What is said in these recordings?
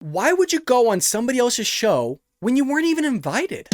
Why would you go on somebody else's show when you weren't even invited?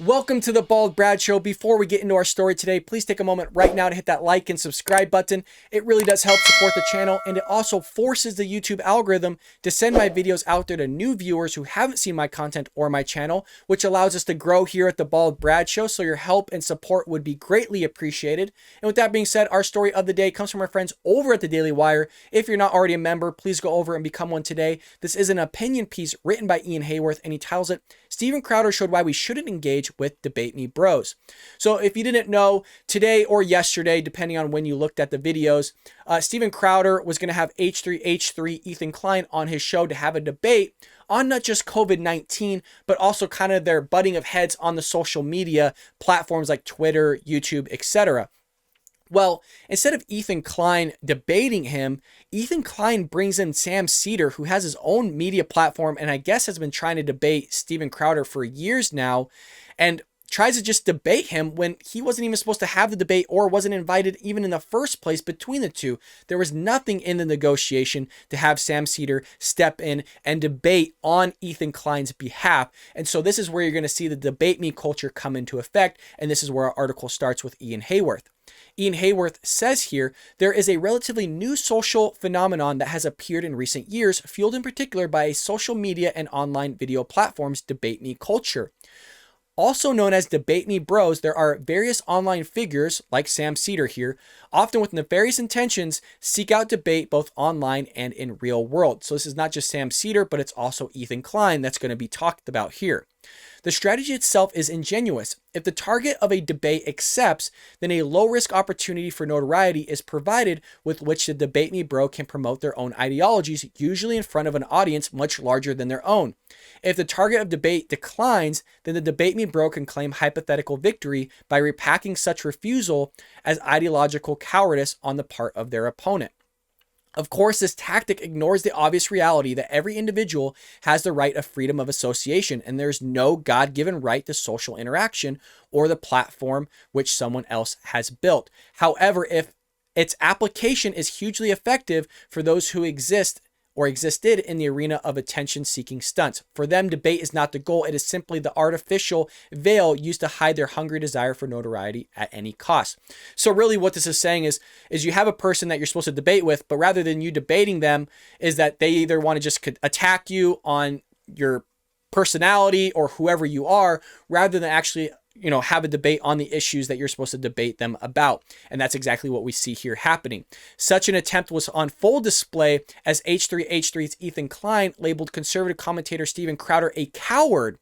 Welcome to the Bald Brad Show. Before we get into our story today, please take a moment right now to hit that like and subscribe button. It really does help support the channel, and it also forces the YouTube algorithm to send my videos out there to new viewers who haven't seen my content or my channel, which allows us to grow here at the Bald Brad Show. So your help and support would be greatly appreciated. And with that being said, our story of the day comes from our friends over at the Daily Wire. If you're not already a member, please go over and become one today. This is an opinion piece written by Ian Hayworth, and he titles it, "Steven Crowder Showed Why We Shouldn't Engage with Debate Me Bros." So if you didn't know, today or yesterday, depending on when you looked at the videos, Steven Crowder was going to have H3H3 Ethan Klein on his show to have a debate on not just COVID-19, but also kind of their butting of heads on the social media platforms like Twitter, YouTube, etc. Well, instead of Ethan Klein debating him, Ethan Klein brings in Sam Seder, who has his own media platform and I guess has been trying to debate Steven Crowder for years now, and tries to just debate him when he wasn't even supposed to have the debate or wasn't invited even in the first place between the two. There was nothing in the negotiation to have Sam Seder step in and debate on Ethan Klein's behalf. And so this is where you're going to see the debate me culture come into effect. And this is where our article starts with Ian Hayworth. Ian Hayworth says here, there is a relatively new social phenomenon that has appeared in recent years, fueled in particular by social media and online video platforms' debate me culture. Also known as Debate Me Bros, there are various online figures, like Sam Seder here, often with nefarious intentions, seek out debate both online and in real world. So this is not just Sam Seder, but it's also Ethan Klein that's going to be talked about here. The strategy itself is ingenious. If the target of a debate accepts, then a low-risk opportunity for notoriety is provided with which the Debate Me Bro can promote their own ideologies, usually in front of an audience much larger than their own. If the target of debate declines, then the Debate Me Bro can claim hypothetical victory by repacking such refusal as ideological cowardice on the part of their opponent. Of course, this tactic ignores the obvious reality that every individual has the right of freedom of association, and there's no God-given right to social interaction or the platform which someone else has built. However, if its application is hugely effective for those who exist or existed in the arena of attention-seeking stunts. For them, debate is not the goal. It is simply the artificial veil used to hide their hungry desire for notoriety at any cost. So really what this is saying is you have a person that you're supposed to debate with, but rather than you debating them, is that they either want to just attack you on your personality or whoever you are, rather than actually have a debate on the issues that you're supposed to debate them about. And that's exactly what we see here happening. Such an attempt was on full display as H3H3's Ethan Klein labeled conservative commentator Steven Crowder a coward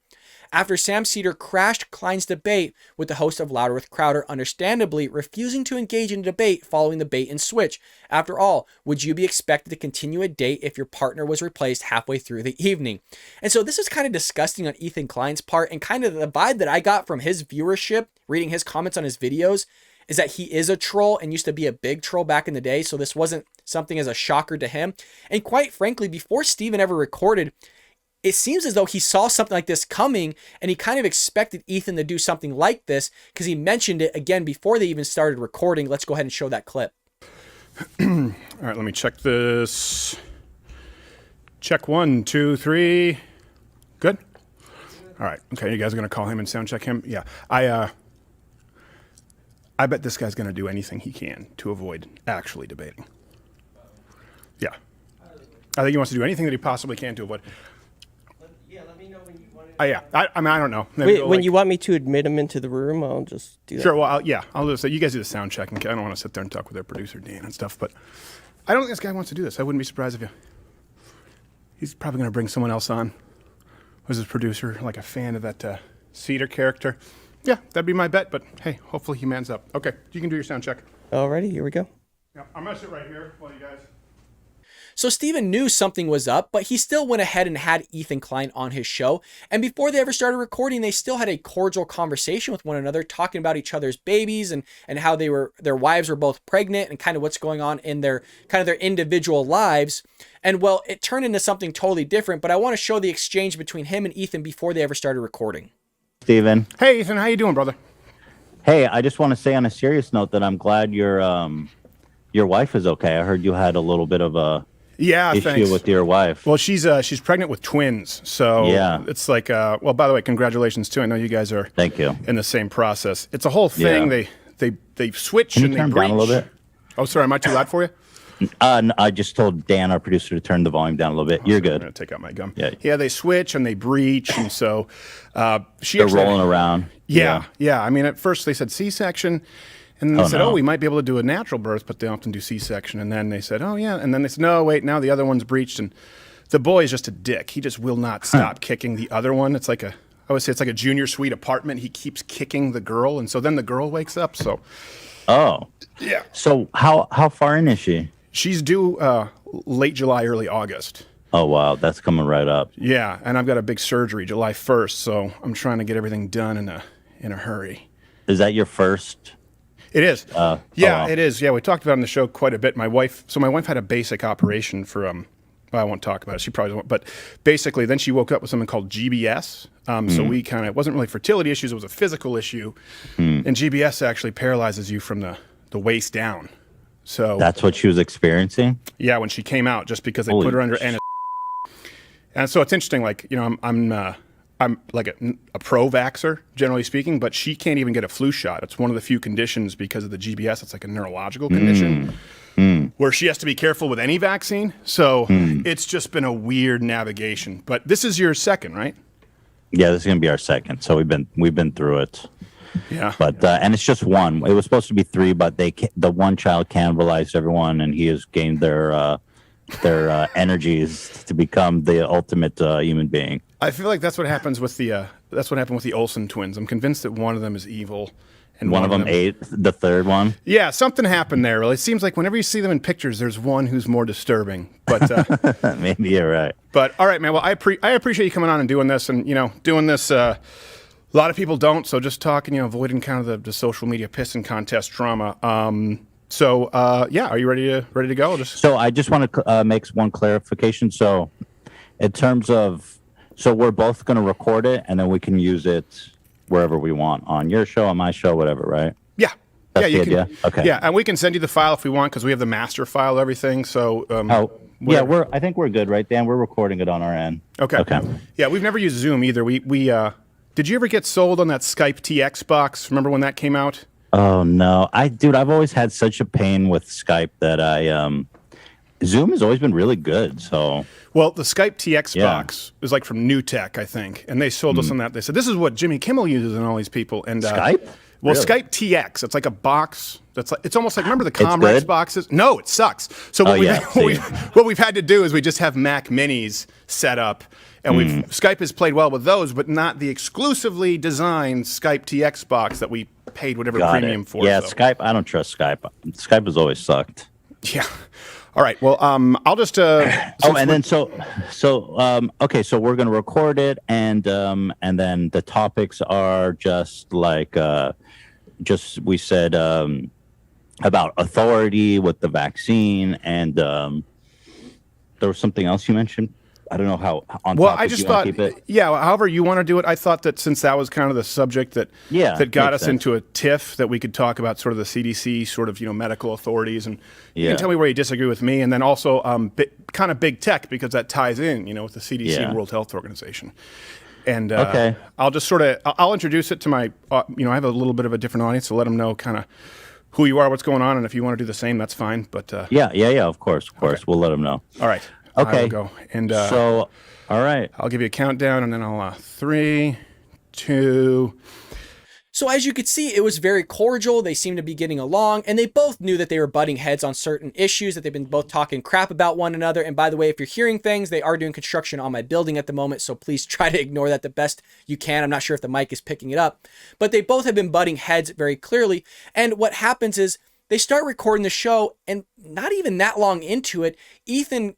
after Sam Seder crashed Klein's debate with the host of Louder with Crowder, understandably refusing to engage in debate following the bait and switch. After all, would you be expected to continue a date if your partner was replaced halfway through the evening? And so this is kind of disgusting on Ethan Klein's part, and kind of the vibe that I got from his viewership, reading his comments on his videos, is that he is a troll and used to be a big troll back in the day, so this wasn't something as a shocker to him. And quite frankly, before Steven ever recorded, it seems as though he saw something like this coming and he kind of expected Ethan to do something like this because he mentioned it again before they even started recording. Let's go ahead and show that clip. All right, let me check this. Check 1, 2, 3. Good? All right. Okay, you guys are going to call him and sound check him? Yeah. I bet this guy's going to do anything he can to avoid actually debating. Yeah. I think he wants to do anything that he possibly can to avoid. Yeah, let me know when you want to. Yeah, I mean, I don't know. Wait, when you want me to admit him into the room, I'll just do that. Sure, well, I'll just say, you guys do the sound check. I don't want to sit there and talk with their producer, Dan, and stuff, but I don't think this guy wants to do this. I wouldn't be surprised if he's probably going to bring someone else on. Was his producer like a fan of that Seder character? Yeah, that'd be my bet, but hey, hopefully he mans up. Okay, you can do your sound check. Alrighty, here we go. Yeah, I'm going to sit right here while you guys... So Steven knew something was up, but he still went ahead and had Ethan Klein on his show. And before they ever started recording, they still had a cordial conversation with one another, talking about each other's babies and how their wives were both pregnant and kind of what's going on in their individual lives. And well, it turned into something totally different, but I want to show the exchange between him and Ethan before they ever started recording. Steven. Hey, Ethan, how you doing, brother? Hey, I just want to say on a serious note that I'm glad your wife is okay. I heard you had a little bit of a issue with your wife. Well, she's pregnant with twins, so yeah. It's like well, by the way, congratulations too. I know you guys are Thank you. in the same process. It's a whole thing. Yeah. They switch Can you and turn they breach. down a little bit? Oh, sorry, am I too loud for you? I just told Dan, our producer, to turn the volume down a little bit. You're I'm good. gonna take out my gum. Yeah. They switch and they breach, and so They're rolling around. Yeah. I mean, at first they said C-section, and then they said, no. we might be able to do a natural birth, but they often do C-section. And then they said, oh, yeah. And then they said, no, wait, now the other one's breached. And the boy is just a dick. He just will not stop kicking the other one. It's like I always say it's like a junior suite apartment. He keeps kicking the girl, and so then the girl wakes up. So, yeah. So how far in is she? She's due late July, early August. Oh, wow. That's coming right up. Yeah, and I've got a big surgery July 1st, so I'm trying to get everything done in a hurry. Is that your first? It is. Wow. It is. Yeah, we talked about it on the show quite a bit. My wife had a basic operation for well, I won't talk about it. She probably won't. But basically, then she woke up with something called GBS. So we it wasn't really fertility issues. It was a physical issue. And GBS actually paralyzes you from the waist down. So That's what she was experiencing? yeah, when she came out, just because they put her under anesthesia. And so it's interesting. Like, I'm like a pro-vaxxer, generally speaking, but she can't even get a flu shot. It's one of the few conditions because of the GBS. It's like a neurological condition where she has to be careful with any vaccine. So it's just been a weird navigation. But this is your second, right? Yeah, this is going to be our second. So we've been through it. Yeah. But and it's just one. It was supposed to be three, but the one child cannibalized everyone, and he has gained their energies to become the ultimate human being. I feel like that's what happens with that's what happened with the Olsen twins. I'm convinced that one of them is evil, and One of them ate the third one. Yeah, something happened there. Well, it seems like whenever you see them in pictures, there's one who's more disturbing. But Maybe you're right. But all right, man. Well, I appreciate you coming on and doing this, and doing this. A lot of people don't, so just talking, avoiding kind of the social media pissing contest drama. So are you ready to go? So I just want to make one clarification. So in terms of, we're both going to record it, and then we can use it wherever we want, on your show, on my show, whatever, right? Yeah. That's you the can. idea? Okay. Yeah, and we can send you the file if we want, because we have the master file, everything. So I think we're good, right, Dan? We're recording it on our end. Okay. Yeah, we've never used Zoom either. We did you ever get sold on that Skype TX box? Remember when that came out? Oh no, I've always had such a pain with Skype that Zoom has always been really good. So well, the Skype TX box is like from New Tech, I think, and they sold us on that. They said this is what Jimmy Kimmel uses and all these people. And Skype. Well, Really? Skype TX, it's like a box that's like, it's almost like, remember the Comrex boxes? No, it sucks. So what we've had to do is we just have Mac Minis set up, and Skype has played well with those, but not the exclusively designed Skype TX box that we paid whatever premium for. Yeah, so. Skype, I don't trust Skype. Skype has always sucked. Yeah. All right. Well, I'll just. Okay, so we're gonna record it, and then the topics are just like we said about authority with the vaccine, and there was something else you mentioned. I don't know how on. Well, topic I just you wanna thought, keep it. yeah. However you want to do it, I thought that since that was kind of the subject that got us into a tiff, that we could talk about sort of the CDC, sort of medical authorities, and you can tell me where you disagree with me, and then also kind of big tech, because that ties in, with the CDC and World Health Organization. And I'll just sort of I'll introduce it to my I have a little bit of a different audience, so let them know kind of who you are, what's going on, and if you want to do the same, that's fine. But of course, okay. We'll let them know. All right. Okay. I will go. And all right. I'll give you a countdown, and then I'll 3, 2. So as you could see, it was very cordial. They seemed to be getting along, and they both knew that they were butting heads on certain issues, that they've been both talking crap about one another. And by the way, if you're hearing things, they are doing construction on my building at the moment, so please try to ignore that the best you can. I'm not sure if the mic is picking it up, but they both have been butting heads very clearly. And what happens is they start recording the show, and not even that long into it, Ethan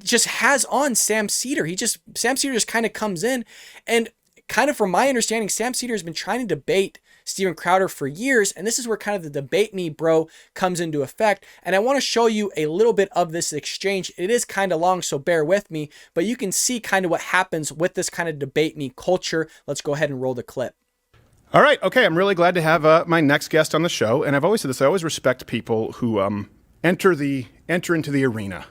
just has on Sam Seder. Sam Seder just kind of comes in, and kind of from my understanding, Sam Seder has been trying to debate Steven Crowder for years, and this is where kind of the debate me bro comes into effect. And I want to show you a little bit of this exchange. It is kind of long, so bear with me, but you can see kind of what happens with this kind of debate me culture. Let's go ahead and roll the clip. All right. Okay. I'm really glad to have my next guest on the show. And I've always said this. I always respect people who enter into the arena.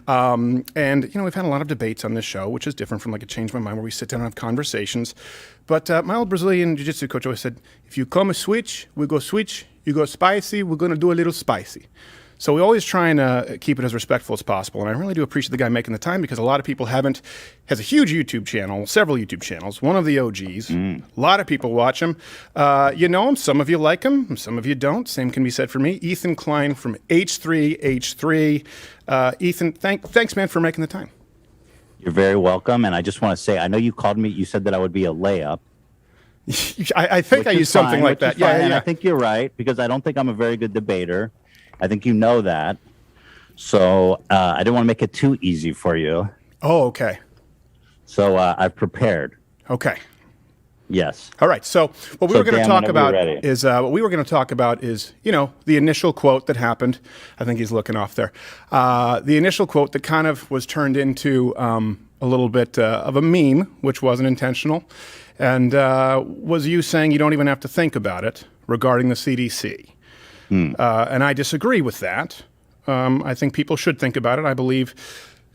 And, you know, we've had a lot of debates on this show, which is different from like a Change My Mind where we sit down and have conversations. But my old Brazilian jiu-jitsu coach always said, if you come a switch, we go switch. You go spicy, we're going to do a little spicy. So we always try and keep it as respectful as possible. And I really do appreciate the guy making the time because a lot of people has a huge YouTube channel, several YouTube channels, one of the OGs. A lot of people watch him. You know him. Some of you like him. Some of you don't. Same can be said for me. Ethan Klein from H3H3. Ethan, thanks, man, for making the time. You're very welcome. And I just want to say, I know you called me, you said that I would be a layup. I think I used something like that. Yeah. And I think you're right because I don't think I'm a very good debater. I think you know that. So I didn't want to make it too easy for you. Oh, okay. So I've prepared. Okay. Yes. All right. So what we were going to talk about is, you know, the initial quote that happened. I think he's looking off there. The initial quote that kind of was turned into a little bit of a meme, which wasn't intentional, and was you saying you don't even have to think about it regarding the CDC. And I disagree with that. I think people should think about it. I believe,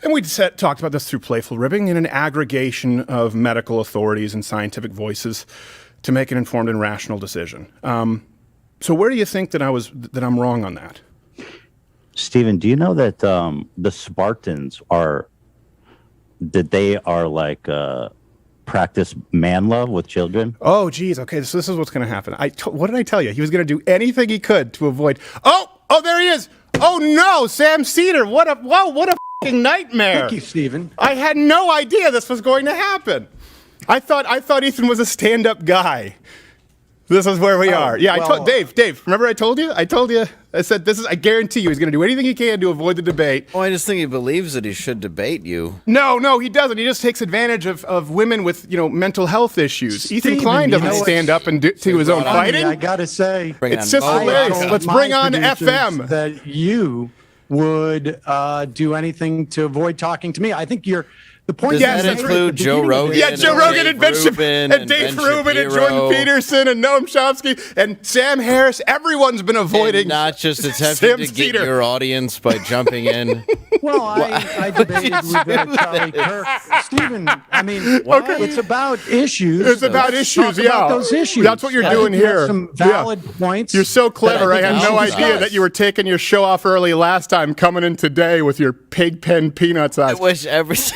and we talked about this through Playful Ribbing, in an aggregation of medical authorities and scientific voices to make an informed and rational decision. So where do you think that I'm wrong on that? Stephen, do you know that the Spartans are like practice man love with children? Oh, geez. Okay, so this is what's going to happen. What did I tell you? He was going to do anything he could to avoid. Oh, there he is. Oh no, Sam Seder. What a fucking nightmare. Thank you, Stephen. I had no idea this was going to happen. I thought Ethan was a stand-up guy. This is where we are. Yeah, well, I told Dave. Remember I told you? I said I guarantee you he's going to do anything he can to avoid the debate. Oh, I just think he believes that he should debate you. No, he doesn't. He just takes advantage of women with, you know, mental health issues. Steven, Ethan Klein doesn't stand up and do his own fighting. I got to say, it's just hilarious. Let's bring on FM. That you would do anything to avoid talking to me. I think the point. Does that include Joe Rogan? Yeah, Joe Rogan and Dave Rubin and Jordan Peterson and Noam Chomsky and Sam Harris. Everyone's been avoiding. And not just attempting to get your audience by jumping in. Well, I debated with Charlie Kirk. Stephen, I mean, it's about issues. It's about issues, yeah. About those issues. That's what you're doing here. Some valid points. You're so clever. I had no idea that you were taking your show off early last time, coming in today with your pig pen peanuts eyes. I wish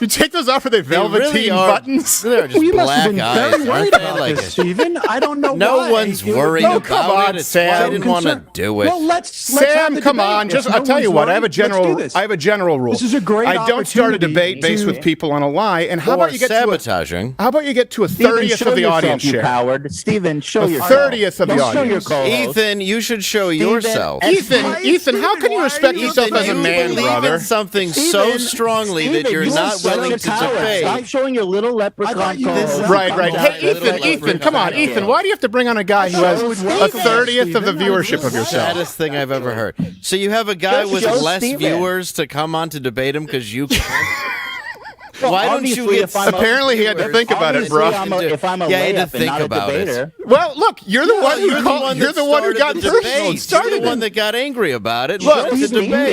You take those off for the velveteen buttons? They're just You must have black been eyes. very worried about this, Stephen. I don't know why. No one's worried about it. Sam. I didn't want to do it. Well, let's Sam, have come debate. on. If I'll tell you what. worried, I have a general rule. This is a great I don't start a debate opportunity based with people on a lie. And how Or about you get sabotaging. How about you get to a 30th of the audience share? Howard. Stephen, show yourself. 30th of the Don't show your audience. co-host. Ethan, you should show yourself. Ethan, how can you respect yourself as a man, believe brother? in something so strongly that you're not willing to debate. Stop showing your little leprechaun co-host. Right. Hey, Ethan, come on. Ethan, why do you have to bring on a guy who has a 30th of the viewership of yourself? Saddest thing I've ever heard. So you have a guy with less viewers to come on to debate him because you can't? Why don't you get? Apparently, he had to think about it, bro. If I'm a layup and not a debater. Well, look, you're the one who got personal. You're the one that got angry about it. Look,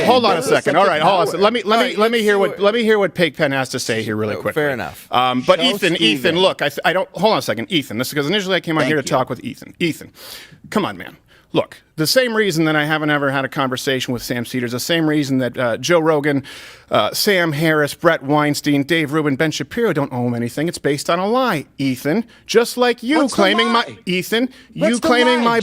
hold on a second. All right, hold on. Let me hear what Pigpen has to say here really quick. Fair enough. But Ethan, look, I don't. Hold on a second, Ethan. This is because initially I came on here to talk with Ethan. Ethan, come on, man. Look, the same reason that I haven't ever had a conversation with Sam Seder is the same reason that Joe Rogan, Sam Harris, Brett Weinstein, Dave Rubin, Ben Shapiro don't owe him anything. It's based on a lie, Ethan. Just like you claiming my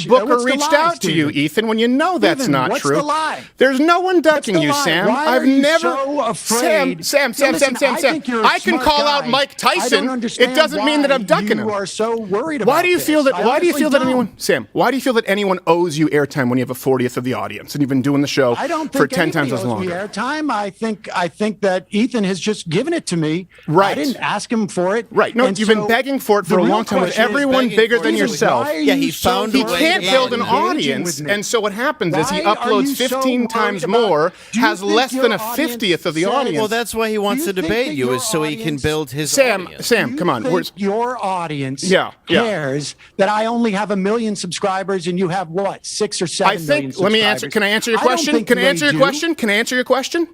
booker reached out to you, Ethan, when you know that's not true. What's the lie? There's no one ducking you, Sam. I've never so afraid. Sam. I can call out Mike Tyson. It doesn't mean that I'm ducking him. You are so worried about Why do you feel that anyone owes you air airtime when you have a 40th of the audience, and you've been doing the show I don't think for 10 anybody times as owes long. me airtime. I think that Ethan has just given it to me. Right. I didn't ask him for it. Right. No, And you've so been begging for it for the a real long time with question is everyone begging bigger for than it. yourself. Why are Yeah, you he so found a He way can't in. build an engaging audience, with me? and so what happens is he Why are uploads you so 15 worried times about- more, Do you has think less than your a 50th of the audience audience. Well, that's why he wants Do to you think debate that you, your is so he can audience- build his Sam, audience. Sam, come on. Do you Where's, think your audience Yeah. cares that I only have 1 million subscribers and you have what, 6 or 7 I million think. Let me answer. subscribers? Can I answer your I don't question? think Can I they answer your do. question? Can I answer your question?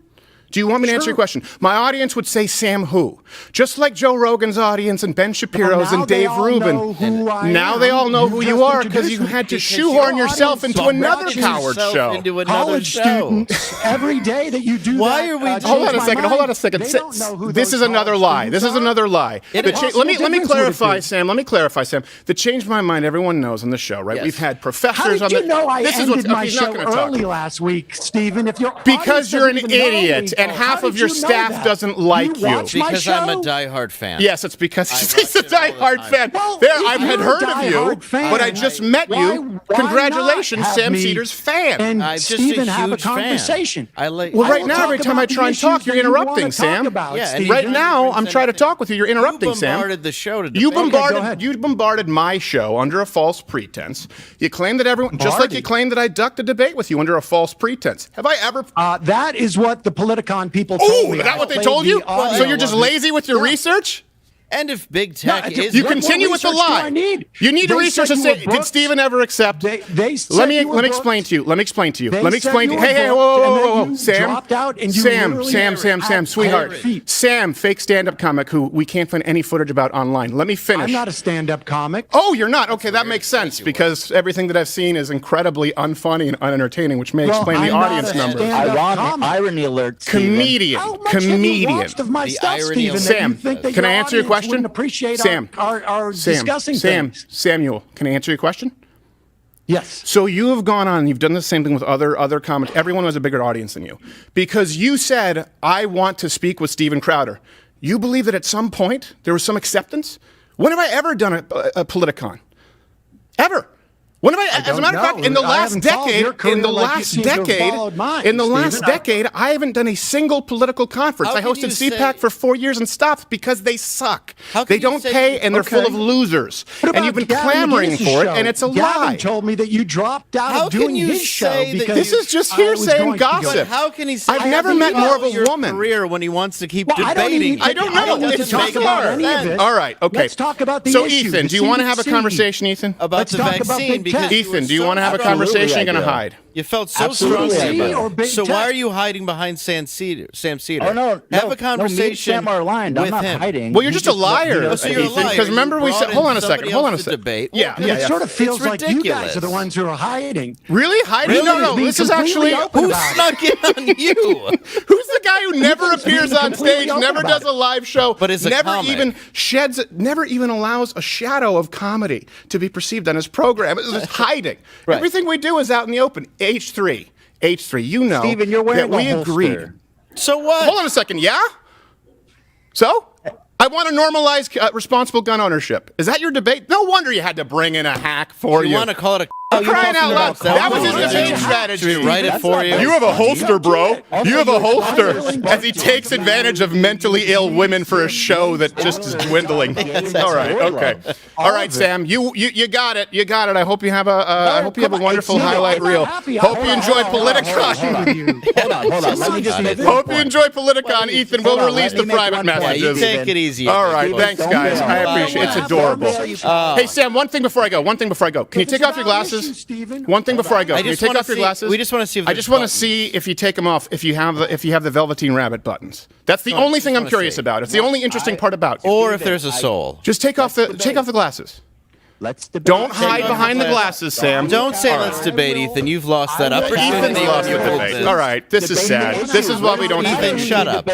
Do you want me to answer your question? My audience would say Sam who? Just like Joe Rogan's audience and Ben Shapiro's Now and they Dave all Rubin. know who I Now am. they all know who just you are because introduced you me. had to Because shoehorn your yourself audience into another Brought coward yourself show. into another College show. students every day that you do Why that, are we- change Hold on a my second. mind. Hold on a second. They don't know who This those is another college lie. This is students are. another lie. It The is. cha- What let me difference would it clarify, be? Sam. Let me clarify, Sam. The change my mind. Everyone knows on the show, right? Yes. We've had How professors did on you the. know I this is ended what's. my He's not show going to talk. early last week, Stephen? If your Because audience you're an doesn't even know idiot, me, and how half did of your you know staff that? doesn't like you. watch my Because I'm a show? diehard fan. Yes, it's because he's watch a it all the diehard time. fan. Well, There, if I had you're a heard of you, diehard fan, but I just met why you. not Congratulations, have Sam me Seder's fan. And I'm just Stephen a have a huge fan. conversation. I like. Well, I right will now, talk every time I about try the and talk, issues you're that you wanna interrupting, talk Sam. about, Yeah, and Stephen. Right now, I'm trying to talk with you. You're interrupting, you Sam. bombarded the show to You debate. go ahead. you bombarded my show under a false pretense. You claimed that everyone, just like you Bombarded. claimed that I ducked a debate with you under a false pretense. Have I ever? That is what the Politicon people told Oh, me. is that I what they played told the you? audio So you're just of it. lazy with your Yeah. research? And if big tech No, is You What continue with the research do lie. I need? You need to They research said and you say, were did booked. Stephen ever accept? They said Let me you were let me explain booked. to you. Let me explain to you. They Let me said explain to you you. were Hey, booked, whoa, and whoa, then whoa, whoa, you Sam. dropped out and you Sam, literally Sam, had sweetheart. cold feet. Sam, fake stand-up comic who we can't find any footage about online. Let me finish. I'm not a stand-up comic. Oh, you're not? Okay, that makes sense because everything that I've seen is incredibly unfunny and unentertaining, which may Well, explain the I'm not audience a numbers. stand-up comic. Irony alert, Steven. Comedian. How much have you Comedian. watched of my The stuff, irony Stephen, of- that Sam, you think that can I your answer your audience question? wouldn't appreciate Sam, our Sam, discussing Sam, things? Samuel, can I answer your question? Yes. So you have gone on, you've done the same thing with other comics. Everyone has a bigger audience than you. Because you said, I want to speak with Steven Crowder. You believe that at some point there was some acceptance? When have I ever done a Politicon? Ever? When have I as a don't matter of fact, know. in the I last haven't followed decade, your career in the like you last seem to have decade, followed mine, in the last Stephen. decade, I haven't done a single political conference. How I can hosted you say- CPAC for 4 years and stopped because they suck. How can They you don't say pay you- and they're full Okay. of losers. What And you've been about Gavin clamoring McInnes' for it, show? and it's a Gavin lie. told me that you dropped out How of doing can you his show say that because This is just I was hearsay and going to do gossip. it. But how can he say I've that never he met more of a follows your woman. career when he wants to keep Well, I don't debating? even- I don't know. I don't need It's to talk bizarre. about any of it. All right. Okay. Let's talk about the So, issue, Ethan, the do you want to have a CDC. conversation, Ethan? about Let's the talk about vaccine big because tech. Ethan, do you want to have a Absolutely, conversation? I You're going to do. hide. you felt so Absolutely, strongly I about do. Or it. big So tech. why are you hiding behind Sam Seder? Oh no! Have no, a conversation No, me and Sam are aligned. I'm with not him. hiding. Well, you're You just a liar, Oh, so you're a Ethan. liar. Because remember You we brought said, in hold on a somebody second. Hold on a else to second. debate. Yeah, Well, yeah, It yeah. sort of feels It's like you guys ridiculous. are the ones who are hiding. Really? Hiding? Really? No, no. Being This is completely actually. open Who about it. snuck in on you? Who's the guy who never just being appears on completely stage, open never about does it. a live show, But is a never comic. even sheds, never even allows a shadow of comedy to be perceived on his program? It's just hiding. Right. Everything we do is out in the open. H3, you know Steven, you're wearing that we a holster. agreed. So what? Hold on a second. Yeah? So? I want to normalize responsible gun ownership. Is that your debate? No wonder you had to bring in a hack for You you. want to call it a? I'm crying out loud. That was his Should debate strategy. we write it for you? You have a holster, bro. You have a holster That's as he takes advantage of mentally ill women for a show that just is dwindling. All right, okay. All right, Sam, you got it. You got it. I hope you have a wonderful It's not- highlight I'm not reel. happy. Hope Hold you on, enjoy hold on, Politicon. Hold on. Let me just make one Hope you point. enjoy Politicon, Ethan. We'll Hold on, release let the me make private one point. Yeah, you messages. take it easy. All right, Big thanks, Don't guys. bail. I appreciate it. It's Wow. adorable. Wow. Hey, Sam, one thing before I go. Can you take off your glasses? One thing before I go. I Can you just take wanna off your see- glasses? we just wanna see if I there's just want to buttons. see if you take them off. If you have the Velveteen Rabbit buttons. That's the only thing I'm wanna curious see. about. It's the only interesting part about you. Or if there's a soul. Just take off the glasses. Let's debate. Don't hide behind the glasses, Sam. Don't say let's debate, Ethan. You've lost that opportunity. Ethan's lost the when you debate. pulled All right, this is sad. This is why we don't Ethan, debate. shut up.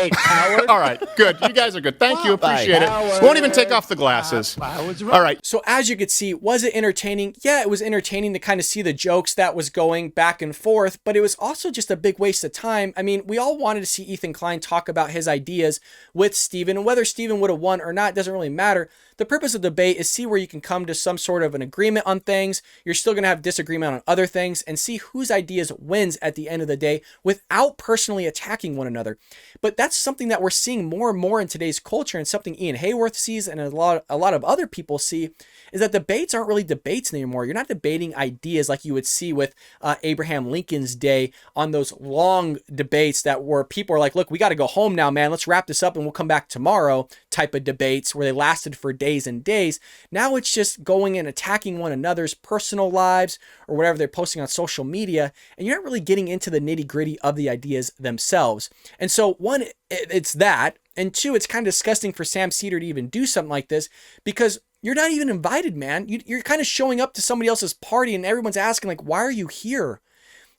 All right, good. You guys are good. Thank you. Appreciate it. Won't even take off the glasses. All right. So as you could see, was it entertaining? Yeah, it was entertaining to kind of see the jokes that was going back and forth, but it was also just a big waste of time. I mean, we all wanted to see Ethan Klein talk about his ideas with Steven, and whether Steven would have won or not doesn't really matter. The purpose of debate is see where you can come to some sort of an agreement on things. You're still going to have disagreement on other things, and see whose ideas wins at the end of the day without personally attacking one another. But that's something that we're seeing more and more in today's culture, and something Ian Hayworth sees and a lot of other people see, is that debates aren't really debates anymore. You're not debating ideas like you would see with Abraham Lincoln's day on those long debates that were people are like, look, we got to go home now, man. Let's wrap this up and we'll come back tomorrow type of debates where they lasted for days and days. Now it's just going and attacking one another's personal lives or whatever they're posting on social media, and you're not really getting into the nitty gritty of the ideas themselves. And so one, it's that, and two, it's kind of disgusting for Sam Seder to even do something like this, because you're not even invited, man. You're kind of showing up to somebody else's party and everyone's asking, like, why are you here?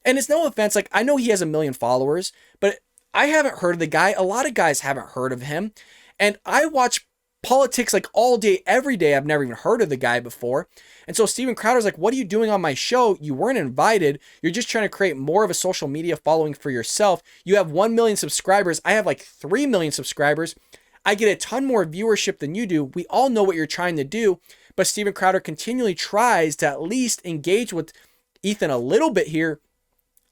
And it's no offense. Like, I know he has 1 million followers, but I haven't heard of the guy. A lot of guys haven't heard of him. And I watch politics like all day, every day. I've never even heard of the guy before. And so Steven Crowder's like, what are you doing on my show? You weren't invited. You're just trying to create more of a social media following for yourself. You have 1 million subscribers. I have like 3 million subscribers. I get a ton more viewership than you do. We all know what you're trying to do, but Steven Crowder continually tries to at least engage with Ethan a little bit here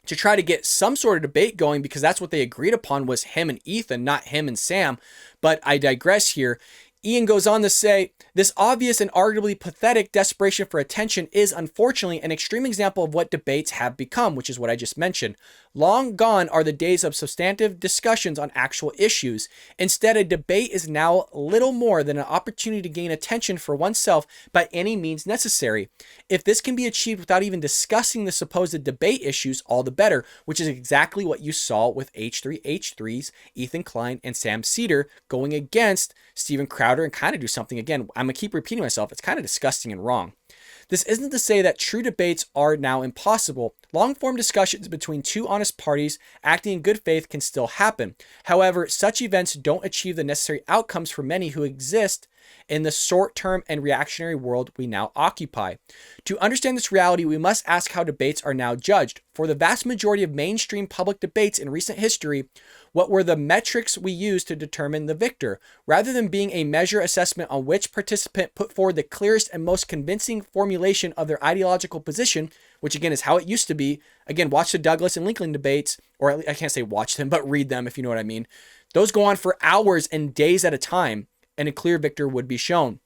to try to get some sort of debate going, because that's what they agreed upon, was him and Ethan, not him and Sam. But I digress here. Ian goes on to say, this obvious and arguably pathetic desperation for attention is unfortunately an extreme example of what debates have become, which is what I just mentioned. Long gone are the days of substantive discussions on actual issues. Instead, a debate is now little more than an opportunity to gain attention for oneself by any means necessary. If this can be achieved without even discussing the supposed debate issues, all the better, which is exactly what you saw with H3H3's, Ethan Klein, and Sam Seder going against Steven Crowder, and kind of do something, again, I'm going to keep repeating myself, it's kind of disgusting and wrong. This isn't to say that true debates are now impossible. Long-form discussions between two honest parties acting in good faith can still happen. However, such events don't achieve the necessary outcomes for many who exist in the short-term and reactionary world we now occupy. To understand this reality, we must ask how debates are now judged. For the vast majority of mainstream public debates in recent history, what were the metrics we used to determine the victor? Rather than being a measure assessment on which participant put forward the clearest and most convincing formulation of their ideological position, which again is how it used to be. Again, watch the Douglas and Lincoln debates, or I can't say watch them, but read them if you know what I mean. Those go on for hours and days at a time, and a clear victor would be shown.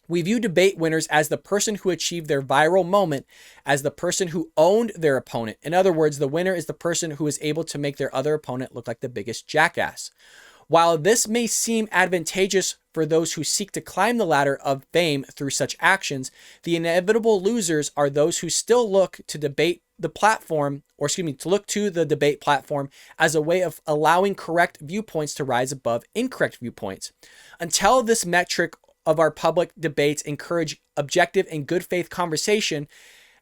We view debate winners as the person who achieved their viral moment, as the person who owned their opponent. In other words, the winner is the person who is able to make their other opponent look like the biggest jackass. While this may seem advantageous for those who seek to climb the ladder of fame through such actions, the inevitable losers are those who still look to debate the platform, to look to the debate platform as a way of allowing correct viewpoints to rise above incorrect viewpoints. Until this metric of our public debates encourage objective and good faith conversation,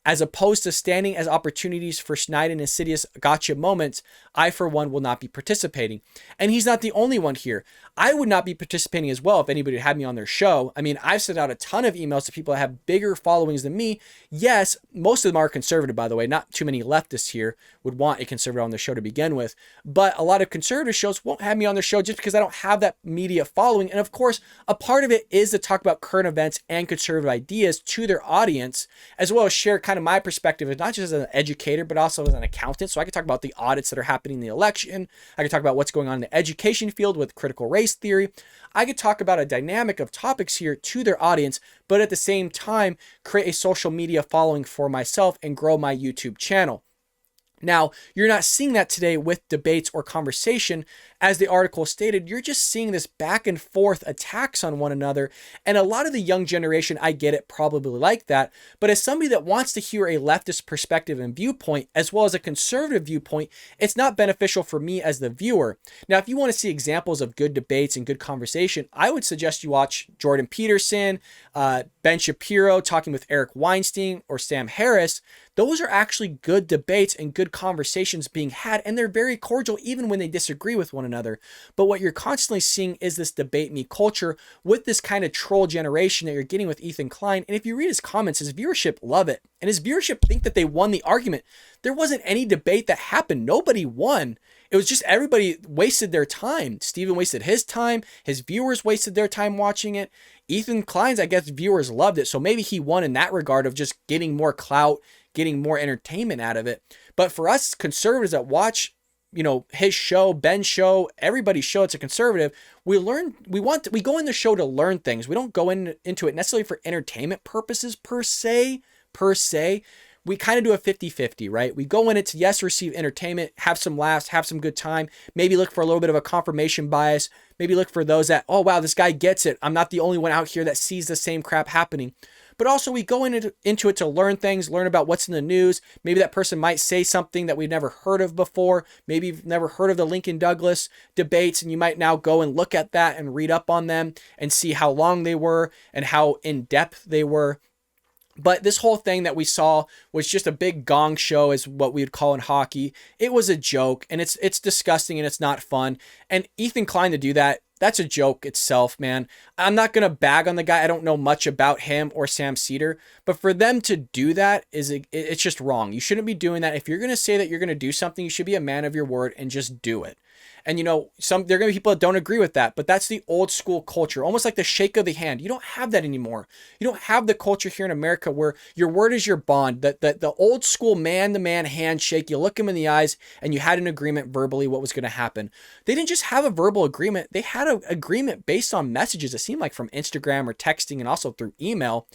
as opposed to standing as opportunities for snide and insidious gotcha moments, I, for one, will not be participating. And he's not the only one here. I would not be participating as well if anybody had me on their show. I mean, I've sent out a ton of emails to people that have bigger followings than me. Yes, most of them are conservative, by the way. Not too many leftists here would want a conservative on their show to begin with. But a lot of conservative shows won't have me on their show just because I don't have that media following. And of course, a part of it is to talk about current events and conservative ideas to their audience, as well as share kind of my perspective, not just as an educator, but also as an accountant. So I can talk about the audits that are happening in the election. I can talk about what's going on in the education field with critical race theory. I could talk about a dynamic of topics here to their audience, but at the same time, create a social media following for myself and grow my YouTube channel. Now, you're not seeing that today with debates or conversation. As the article stated, you're just seeing this back and forth attacks on one another. And a lot of the young generation, I get it, probably like that. But as somebody that wants to hear a leftist perspective and viewpoint, as well as a conservative viewpoint, it's not beneficial for me as the viewer. Now, if you want to see examples of good debates and good conversation, I would suggest you watch Jordan Peterson, Ben Shapiro talking with Eric Weinstein, or Sam Harris. Those are actually good debates and good conversations being had, and they're very cordial even when they disagree with one another. But what you're constantly seeing is this debate me culture with this kind of troll generation that you're getting with Ethan Klein. And if you read his comments, his viewership love it. And his viewership think that they won the argument. There wasn't any debate that happened. Nobody won. it was just everybody wasted their time. Steven wasted his time. His viewers wasted their time watching it. Ethan Klein's, I guess, viewers loved it. So maybe he won in that regard of just getting more clout, getting more entertainment out of it. But for us conservatives that watch, his show, Ben's show, everybody's show, it's a conservative, we go in the show to learn things. We don't go into it necessarily for entertainment purposes per se. We kind of do a 50-50, right? We go in it to, yes, receive entertainment, have some laughs, have some good time, maybe look for a little bit of a confirmation bias, maybe look for those that, oh, wow, this guy gets it. I'm not the only one out here that sees the same crap happening. But also we go into it to learn things, learn about what's in the news. Maybe that person might say something that we've never heard of before. Maybe you've never heard of the Lincoln Douglas debates, and you might now go and look at that and read up on them and see how long they were and how in-depth they were. But this whole thing that we saw was just a big gong show, is what we would call in hockey. It was a joke, and it's disgusting, and it's not fun. And Ethan Klein to do that, that's a joke itself, man. I'm not going to bag on the guy. I don't know much about him or Sam Seder, but for them to do that it's just wrong. You shouldn't be doing that. If you're going to say that you're going to do something, you should be a man of your word and just do it. And there are going to be people that don't agree with that, but that's the old school culture, almost like the shake of the hand. You don't have that anymore. You don't have the culture here in America where your word is your bond. The old school man-to-man handshake, you look him in the eyes and you had an agreement verbally what was going to happen. They didn't just have a verbal agreement. They had an agreement based on messages, it seemed like, from Instagram or texting and also through email.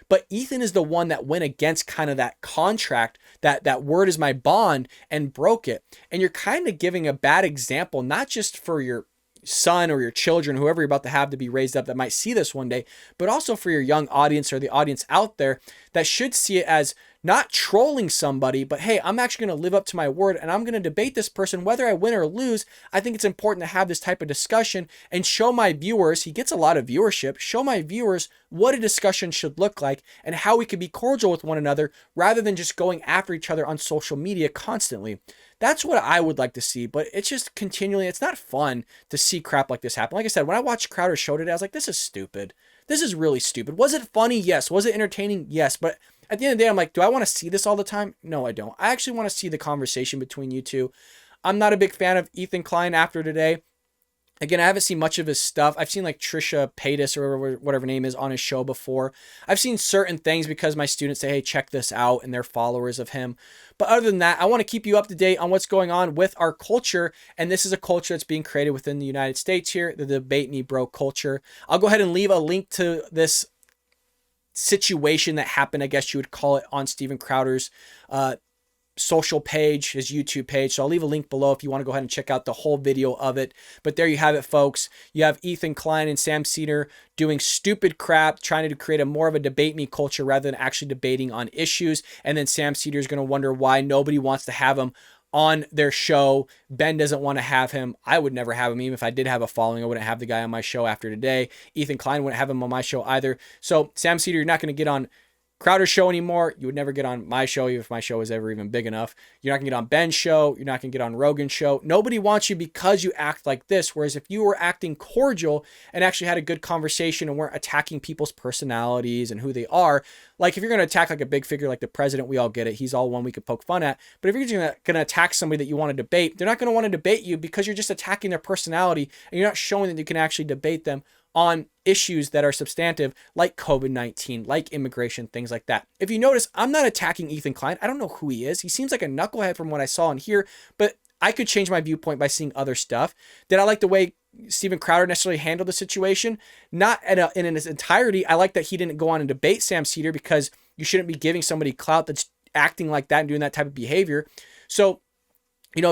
But Ethan is the one that went against kind of that contract, that word is my bond, and broke it. And you're kind of giving a bad example, not just for your son or your children, whoever you're about to have to be raised up that might see this one day, but also for your young audience or the audience out there that should see it as not trolling somebody, but hey, I'm actually going to live up to my word and I'm going to debate this person whether I win or lose. I think it's important to have this type of discussion and show my viewers, he gets a lot of viewership, show my viewers what a discussion should look like and how we could be cordial with one another rather than just going after each other on social media constantly. That's what I would like to see, but it's just continually, it's not fun to see crap like this happen. Like I said, when I watched Crowder's show today, I was like, this is stupid. This is really stupid. Was it funny? Yes. Was it entertaining? Yes. But at the end of the day, I'm like, do I want to see this all the time? No, I don't. I actually want to see the conversation between you two. I'm not a big fan of Ethan Klein after today. Again, I haven't seen much of his stuff. I've seen like Trisha Paytas or whatever her name is on his show before. I've seen certain things because my students say, hey, check this out, and they're followers of him. But other than that, I want to keep you up to date on what's going on with our culture. And this is a culture that's being created within the United States here, the debate me bro culture. I'll go ahead and leave a link to this situation that happened, I guess you would call it, on Steven Crowder's social page, his YouTube page. So I'll leave a link below if you want to go ahead and check out the whole video of it. But there you have it, folks. You have Ethan Klein and Sam Seder doing stupid crap, trying to create a more of a debate me culture rather than actually debating on issues. And then Sam Seder is going to wonder why nobody wants to have him on their show. Ben doesn't want to have him. I would never have him. Even if I did have a following, I wouldn't have the guy on my show after today. Ethan Klein wouldn't have him on my show either. So Sam Seder, you're not going to get on Crowder's show anymore. You would never get on my show, even if my show was ever even big enough. You're not gonna get on Ben's show. You're not gonna get on Rogan's show. Nobody wants you because you act like this. Whereas if you were acting cordial and actually had a good conversation and weren't attacking people's personalities and who they are, like if you're gonna attack like a big figure like the president, we all get it. He's all one we could poke fun at. But if you're just gonna attack somebody that you want to debate, they're not gonna want to debate you because you're just attacking their personality and you're not showing that you can actually debate them on issues that are substantive like COVID-19, like immigration, things like that. If you notice, I'm not attacking Ethan Klein. I don't know who he is. He seems like a knucklehead from what I saw and hear, but I could change my viewpoint by seeing other stuff. Did I like the way Steven Crowder necessarily handled the situation? Not in its entirety. I like that he didn't go on and debate Sam Seder because you shouldn't be giving somebody clout that's acting like that and doing that type of behavior. So,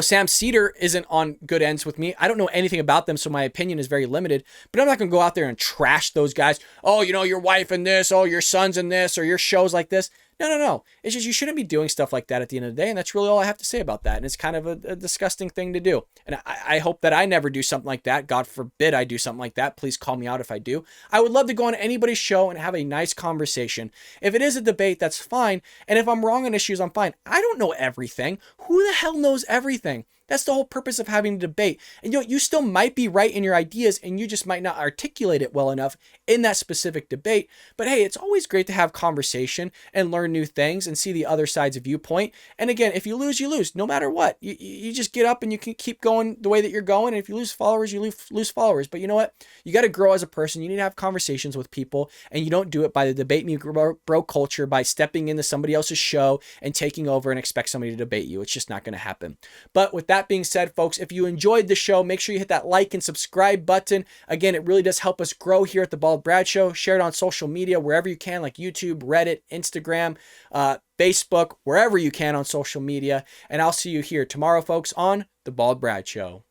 Sam Seder isn't on good ends with me. I don't know anything about them, so my opinion is very limited. But I'm not going to go out there and trash those guys. Oh, your wife in this. Oh, your son's in this. Or your show's like this. No. It's just you shouldn't be doing stuff like that at the end of the day. And that's really all I have to say about that. And it's kind of a disgusting thing to do. And I hope that I never do something like that. God forbid I do something like that. Please call me out if I do. I would love to go on anybody's show and have a nice conversation. If it is a debate, that's fine. And if I'm wrong on issues, I'm fine. I don't know everything. Who the hell knows everything? That's the whole purpose of having a debate. And you still might be right in your ideas, and you just might not articulate it well enough in that specific debate. But hey, it's always great to have conversation and learn new things and see the other side's viewpoint. And again, if you lose, you lose, no matter what. You just get up and you can keep going the way that you're going. And if you lose followers, you lose followers. But you know what? You got to grow as a person. You need to have conversations with people, and you don't do it by the debate me bro culture, by stepping into somebody else's show and taking over and expect somebody to debate you. It's just not going to happen. But with that being said, folks, if you enjoyed the show, make sure you hit that like and subscribe button. Again, it really does help us grow here at the Bald Brad Show. Share it on social media wherever you can, like YouTube, Reddit, Instagram, Facebook, wherever you can on social media. And I'll see you here tomorrow, folks, on the Bald Brad Show.